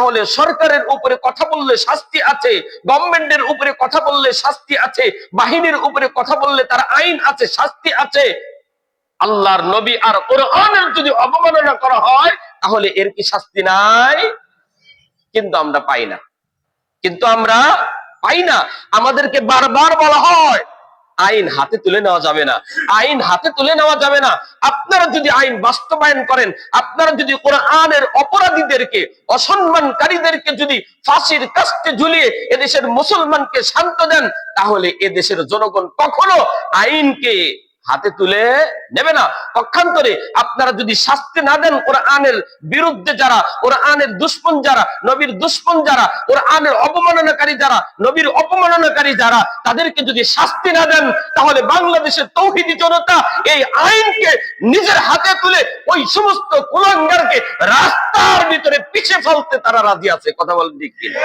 তাহলে সরকারের উপরে কথা বললে শাস্তি আছে, গভর্নমেন্টের উপরে কথা বললে শাস্তি আছে, বাহিনীর উপরে কথা বললে তার আইন আছে, শাস্তি আছে। আল্লাহর নবী আর কোরআনের যদি অবমাননা করা হয় তাহলে এর কি শাস্তি নাই? কিন্তু আমরা পাই না, আমাদেরকে বারবার বলা হয় আইন হাতে তুলে নেওয়া যাবে না, আইন হাতে তুলে নেওয়া যাবে না। আপনারা যদি আইন বাস্তবায়ন করেন, আপনারা যদি কোরআনের অপরাধীদেরকে, অসম্মানকারীদেরকে যদি ফাঁসির কাস্টে ঝুলিয়ে এদেশের মুসলমানকে শান্ত দেন, তাহলে এদেশের জনগণ কখনো আইনকে হাতে তুলে নেবে না। পক্ষান্তরে আপনারা যদি শাস্তি না দেন, কোরআনের বিরুদ্ধে যারা, কোরআনের দুশমন যারা, নবীর দুশমন যারা, কোরআনের অবমাননাকারী যারা, নবীর অপমাননাকারী যারা, তাদেরকে যদি শাস্তি না দেন, তাহলে বাংলাদেশের তৌহিদি জনতা এই আইনকে নিজের হাতে তুলে ওই সমস্ত কুলাঙ্গারকে রাস্তার ভিতরে পিছে ফেলতে তারা রাজি আছে। কথা বলেন ঠিক কিনা?